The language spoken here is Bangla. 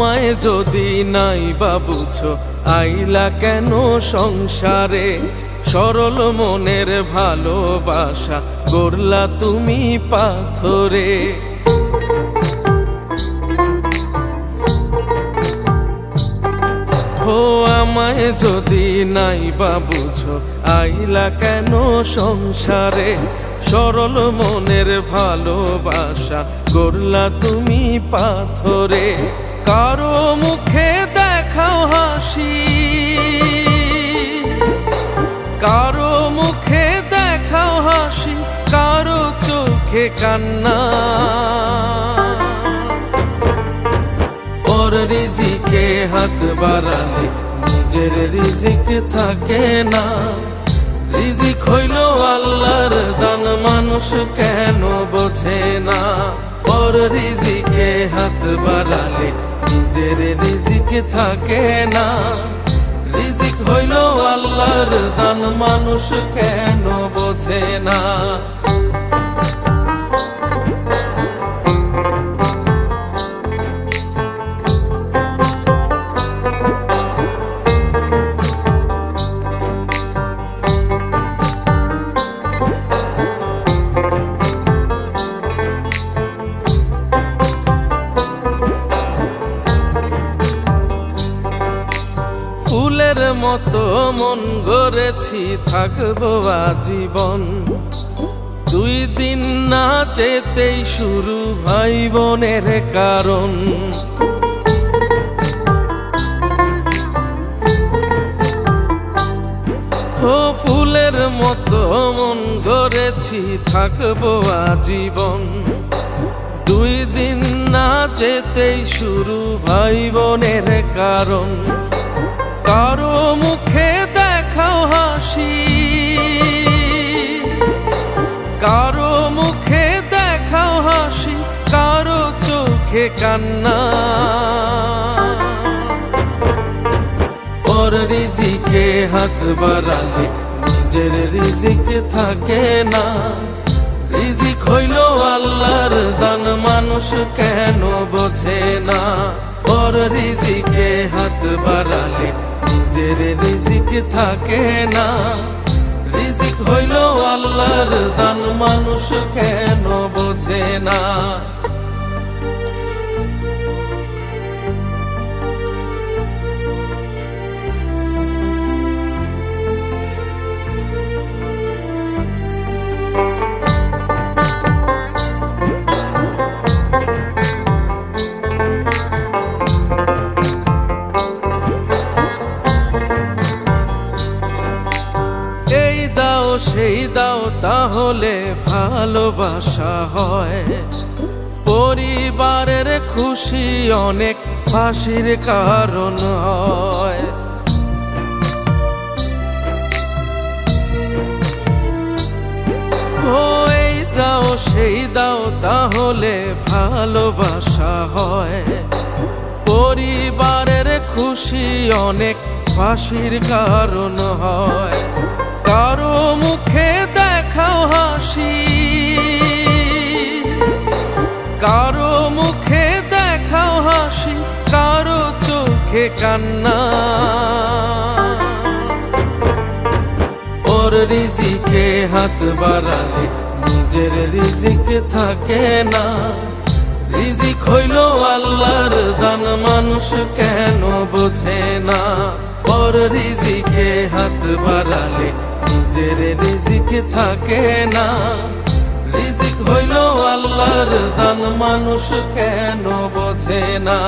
আমায় যদি নাই বা বুঝো আইলা কেন সংসারে, সরল মনের ভালোবাসা করলা তুমি পাথরে। ও আমায় যদি নাই বা বুঝো আইলা কেন সংসারে, সরল মনের ভালোবাসা করলা তুমি পাথরে। কারো মুখে দেখাও হাসি, কারো মুখে দেখাও হাসি, কারো চোখে কান্না। ওর রিজিকে হাত বাড়ালে নিজের রিজিক থাকে না। রিজিক হইল আল্লাহর দান, মানুষ কেন বোঝে না। ওর রিজিকে হাত বাড়ালে নিজের রিজিক থাকে না। রিজিক হইল আল্লাহর দান, মানুষ কেন বোঝে না। ফুলের মতো মন গড়েছি থাকবো আজীবন, দুই দিন না যেতেই শুরু ভাই বোনের কারণ। ও ফুলের মতো মন গড়েছি থাকবো আজীবন, দুই দিন না যেতেই শুরু ভাই বোনের কারণ। কারো মুখে দেখাও হাসি, কারো মুখে দেখাও হাসি, কারো চোখে কান্না। ওর রিজিকে হাত বাড়ালে নিজের রিজিক থাকে না। রিজিক হইল আল্লাহর দান, মানুষ কেন বোঝে না। ওর রিজিকে হাত বাড়ালে নিজের রিজিক থাকে না। রিজিক হইল আল্লাহর দান, মানুষ কেন বোঝে না। সেই দাও তাহলে ভালোবাসা হয়, পরিবারের খুশি অনেক ফাঁসির কারণ হয়। ও এই দাও সেই দাও তাহলে ভালোবাসা হয়, পরিবারের খুশি অনেক ফাঁসির কারণ হয়। কারো মুখে দেখাও হাসি, কারো মুখে দেখাও হাসি, কারো চোখে কান্না। ওর রিজিকে হাত বাড়ালে নিজের রিজিক থাকে না। রিজিক হইল আল্লাহর দান, মানুষ কেন বোঝে না। ওর রিজিকে হাত বাড়ালে নিজের রিজিক থাকে না। রিজিক হইল আল্লাহর দান, মানুষ কেন বোঝে না।